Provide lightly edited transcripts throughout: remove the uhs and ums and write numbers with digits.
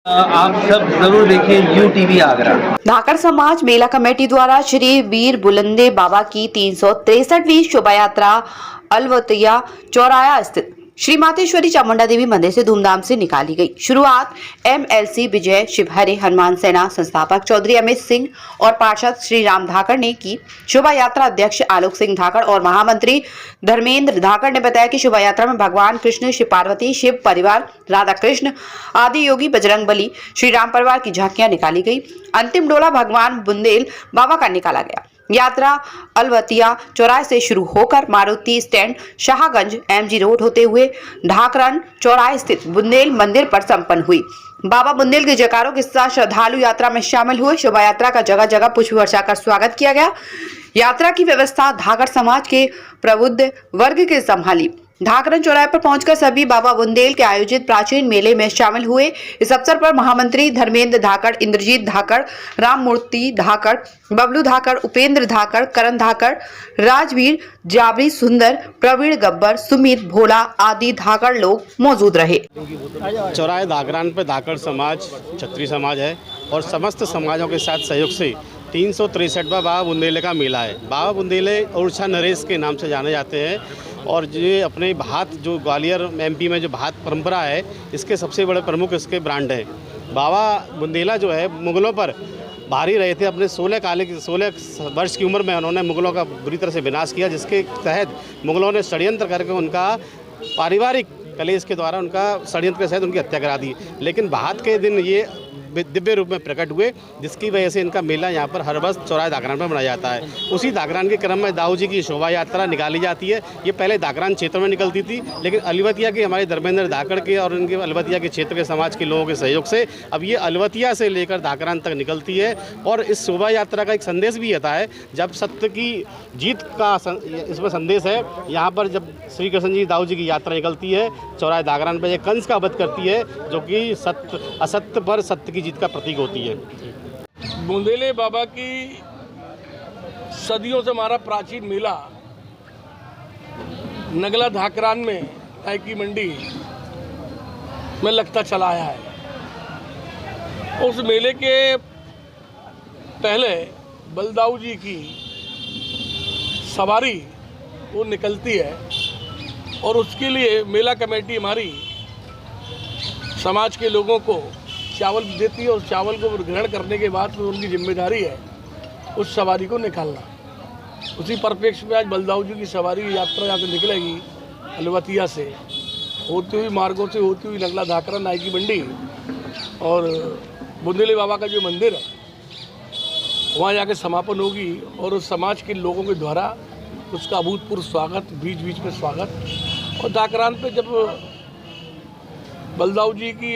आप सब जरूर देखिए यूटीवी आगरा। धाकड़ समाज मेला कमेटी द्वारा श्री वीर बुलंदे बाबा की 363वीं शोभा यात्रा अलवतिया चौराया स्थित श्री मातेश्वरी चामुंडा देवी मंदिर से धूमधाम से निकाली गई। शुरुआत एमएलसी विजय शिवहरे, हनुमान सेना संस्थापक चौधरी अमित सिंह और पार्षद श्री राम धाकड़ ने की। शोभा यात्रा अध्यक्ष आलोक सिंह धाकड़ और महामंत्री धर्मेंद्र धाकड़ ने बताया कि शोभा यात्रा में भगवान कृष्ण, शिव पार्वती, शिव परिवार, राधा कृष्ण, आदि योगी, बजरंग बली, श्री राम परिवार की झांकियां निकाली गई। अंतिम डोला भगवान बुंदेल बाबा का निकाला गया। यात्रा अलवतिया चौराहे से शुरू होकर Maruti stand, Shahganj, MG road होते हुए ढाकरन चौराहे स्थित बुंदेल मंदिर पर संपन्न हुई। बाबा बुंदेल के जयकारों के साथ श्रद्धालु यात्रा में शामिल हुए। शोभा यात्रा का जगह जगह पुष्प वर्षा कर स्वागत किया गया। यात्रा की व्यवस्था धाकड़ समाज के प्रबुद्ध वर्ग के संभाली। ढाकरन चौराहे पर पहुंचकर सभी बाबा बुंदेल के आयोजित प्राचीन मेले में शामिल हुए। इस अवसर पर महामंत्री धर्मेंद्र धाकड़, इंद्रजीत धाकड़, राममूर्ति धाकड़, बबलू धाकड़, उपेंद्र धाकड़, करण धाकड़, राजवीर, जाबरी सुंदर, प्रवीण गब्बर, सुमित भोला आदि धाकड़ लोग मौजूद रहे। चौराहे धाकरान पे धाकड़ समाज, क्षत्रिय समाज है और समस्त समाजों के साथ सहयोग से 363वां बाबा बुंदेले का मेला है। बाबा बुंदेले उड़छा नरेश के नाम से जाने जाते हैं और ये अपने भात, जो ग्वालियर एमपी में जो भात परंपरा है, इसके सबसे बड़े प्रमुख इसके ब्रांड हैं। बाबा बुंदेला जो है मुग़लों पर भारी रहे थे। अपने 16 वर्ष की उम्र में उन्होंने मुग़लों का बुरी तरह से विनाश किया, जिसके तहत मुग़लों ने षड्यंत्र करके उनका पारिवारिक कलेश के द्वारा उनका षड्यंत्र के तहत उनकी हत्या करा दी। लेकिन भात के दिन ये दिव्य रूप में प्रकट हुए, जिसकी वजह से इनका मेला यहाँ पर हर वर्ष चौराहे धाकरान पर मनाया जाता है। उसी धाकरान के क्रम में दाऊ जी की शोभा यात्रा निकाली जाती है। ये पहले धाकरान क्षेत्र में निकलती थी, लेकिन अलवतिया के हमारे धर्मेंद्र धाकड़ के और उनके अलवतिया के क्षेत्र के समाज के लोगों के सहयोग से अब ये अलवतिया से लेकर धाकरान तक निकलती है। और इस शोभा यात्रा का एक संदेश भी आता है, जब सत्य की जीत का इसमें संदेश है। यहाँ पर जब श्री कृष्ण जी दाऊ जी की यात्रा निकलती है चौराहे धाकरान पर, यह कंस का वध करती है, जो कि असत्य पर सत्य जीत का प्रतीक होती है। बुंदेले बाबा की सदियों से हमारा प्राचीन मेला नगला धाकरान में चाय की मंडी में लगता चला आया है। उस मेले के पहले बलदाऊ जी की सवारी वो निकलती है और उसके लिए मेला कमेटी हमारी समाज के लोगों को चावल देती है। उस चावल को ग्रहण करने के बाद में उनकी जिम्मेदारी है उस सवारी को निकालना। उसी परिप्रेक्ष्य में आज बलदाऊ जी की सवारी की यात्रा यहाँ से निकलेगी अलवतिया से होती हुई मार्गों से होती हुई नगला धाकरा नाई की मंडी और बुंदेले बाबा का जो मंदिर है वहाँ जाके समापन होगी। और उस समाज के लोगों के द्वारा उसका अभूतपूर्व स्वागत, बीच बीच में स्वागत। और धाकरान पे जब बलदाऊ जी की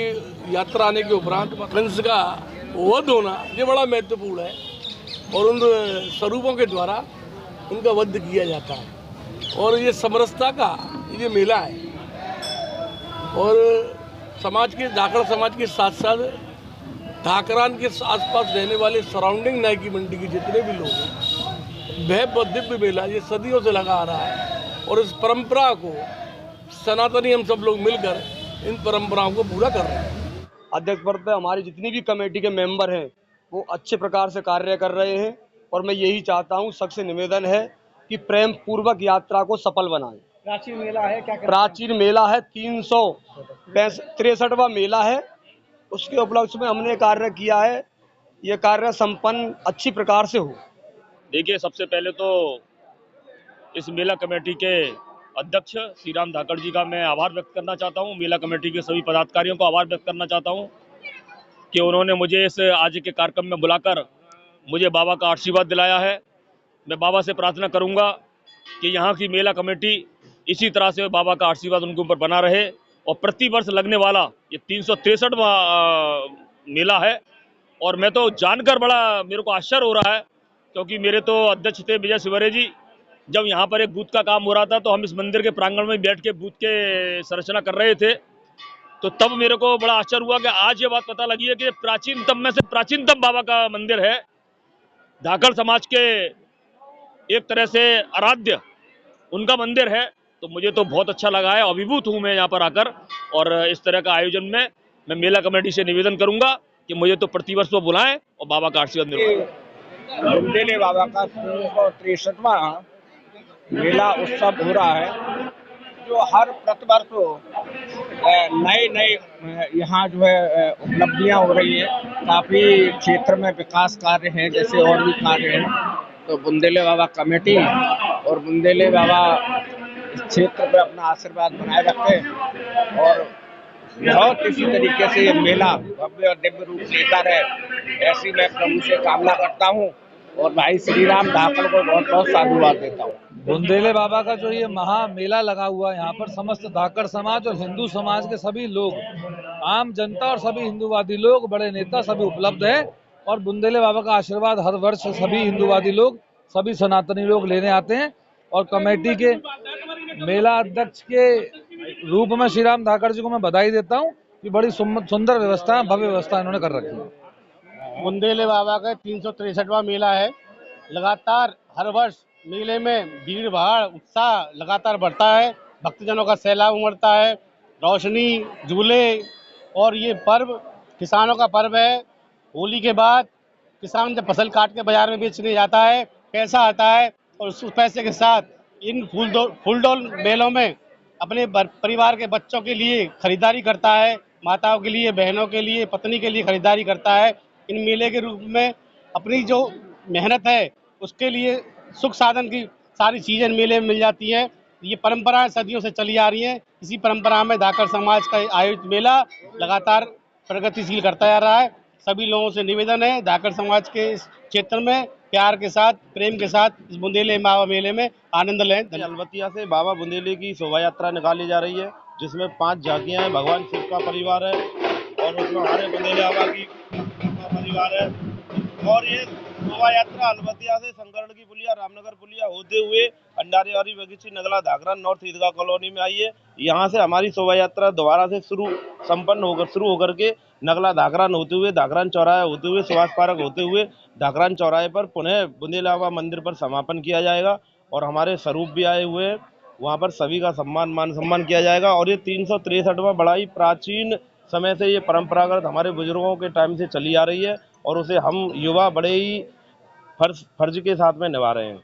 यात्रा आने के उपरांत कंस का वध होना ये बड़ा महत्वपूर्ण है और उन स्वरूपों के द्वारा उनका वध किया जाता है। और ये समरसता का ये मेला है और समाज के धाकड़ समाज के साथ साथ धाकरान के आसपास रहने वाले सराउंडिंग नाई की मंडी के जितने भी लोग हैं, वह दिव्य मेला ये सदियों से लगा आ रहा है। और इस परंपरा को सनातनी हम सब लोग मिलकर इन परंपराओं को पूरा कर रहे हैं। अध्यक्ष पद पर हमारी जितनी भी कमेटी के मेंबर हैं वो अच्छे प्रकार से कार्य कर रहे हैं और मैं यही चाहता हूं, सबसे निवेदन है कि प्रेम पूर्वक यात्रा को सफल बनाएं। प्राचीन मेला है, क्या प्राचीन मेला है, 363वां मेला है। उसके उपलक्ष्य में हमने कार्य किया है, ये कार्य संपन्न अच्छी प्रकार से हो। देखिए, सबसे पहले तो इस मेला कमेटी के अध्यक्ष श्री राम धाकड़ जी का मैं आभार व्यक्त करना चाहता हूं। मेला कमेटी के सभी पदाधिकारियों को आभार व्यक्त करना चाहता हूं कि उन्होंने मुझे इस आज के कार्यक्रम में बुलाकर मुझे बाबा का आशीर्वाद दिलाया है। मैं बाबा से प्रार्थना करूंगा कि यहाँ की मेला कमेटी इसी तरह से बाबा का आशीर्वाद उनके ऊपर बना रहे और प्रति वर्ष लगने वाला ये 363वां मेला है। और मैं तो जानकर बड़ा मेरे को आश्चर्य हो रहा है, क्योंकि मेरे तो अध्यक्ष थे विजय शिवहरे जी। जब यहाँ पर एक बूथ का काम हो रहा था तो हम इस मंदिर के प्रांगण में बैठ के बूथ के संरचना कर रहे थे, तो तब मेरे को बड़ा आश्चर्य हुआ कि आज ये बात पता लगी है कि प्राचीनतम में से प्राचीनतम बाबा का मंदिर है। धाकड़ समाज के एक तरह से आराध्य उनका मंदिर है, तो मुझे तो बहुत अच्छा लगा है। अभिभूत हूँ मैं यहाँ पर आकर और इस तरह का आयोजन में। मैं मेला कमेटी से निवेदन करूंगा कि मुझे तो प्रतिवर्ष वो बुलाएं और बाबा का आशीर्वाद दिलवाएं। बुंदेले बाबा का 363वां मेला उत्सव हो रहा है, जो हर प्रतिवर्ष नए यहाँ जो है उपलब्धियां हो रही है। काफी क्षेत्र में विकास कार्य हैं, जैसे और भी कार्य हैं, तो बुंदेले बाबा कमेटी और बुंदेले बाबा इस क्षेत्र में अपना आशीर्वाद बनाए रखे और बहुत इसी तरीके से ये मेला भव्य और दिव्य रूप लेता रहे, ऐसी मैं प्रभु से कामना करता हूँ और भाई श्री राम धाकड़ को बहुत बहुत साधुवाद देता हूँ। बुंदेले बाबा का जो ये महा मेला लगा हुआ है, यहाँ पर समस्त धाकड़ समाज और हिंदू समाज के सभी लोग, आम जनता और सभी हिंदूवादी लोग, बड़े नेता सभी उपलब्ध हैं और बुंदेले बाबा का आशीर्वाद हर वर्ष सभी हिंदूवादी लोग, सभी सनातनी लोग लेने आते हैं। और कमेटी के मेला अध्यक्ष के रूप में श्री राम धाकड़ जी को मैं बधाई देता हूँ कि बड़ी सुंदर व्यवस्था, भव्य व्यवस्था इन्होंने कर रखी है। बुंदेले बाबा का 363वां मेला है। लगातार हर वर्ष मेले में भीड़ भाड़ उत्साह लगातार बढ़ता है, भक्तजनों का सैलाब उमड़ता है, रोशनी, झूले और ये पर्व किसानों का पर्व है। होली के बाद किसान जब फसल काट के बाजार में बेचने जाता है, पैसा आता है और उस पैसे के साथ इन फूलडोल मेलों में अपने परिवार के बच्चों के लिए खरीदारी करता है, माताओं के लिए, बहनों के लिए, पत्नी के लिए खरीदारी करता है। इन मेले के रूप में अपनी जो मेहनत है उसके लिए सुख साधन की सारी चीज़ें मेले में मिल जाती हैं। ये परंपराएं सदियों से चली आ रही हैं। इसी परंपरा में धाकड़ समाज का आयोजित मेला लगातार प्रगतिशील करता जा रहा है। सभी लोगों से निवेदन है, धाकड़ समाज के इस क्षेत्र में प्यार के साथ, प्रेम के साथ इस बुंदेले बाबा मेले में आनंद लें। अलवतिया से बाबा बुंदेले की शोभा यात्रा निकाली जा रही है, जिसमें 5 झांकियां हैं। भगवान शिव का परिवार है और उसमें हमारे बुंदेले बाबा की परिवार है। और ये शोभा यात्रा अलवतिया से शंकरण की पुलिया, रामनगर पुलिया होते हुए अंडारीवारी बगीची, नगला धाकड़ा नॉर्थ ईदगाह कॉलोनी में आई है। यहाँ से हमारी शोभा यात्रा दोबारा से शुरू होकर के नगला धाकरान होते हुए, धाकरान चौराहा होते हुए, सुभाष पार्क होते हुए धाकरान चौराहे पर पुनः बुंदेले बाबा मंदिर पर समापन किया जाएगा। और हमारे स्वरूप भी आए हुए हैं, वहाँ पर सभी का मान सम्मान किया जाएगा। और ये 363वां बड़ा ही प्राचीन समय से ये परंपरागत हमारे बुजुर्गों के टाइम से चली आ रही है और उसे हम युवा बड़े ही फर्ज के साथ में निभा रहे हैं।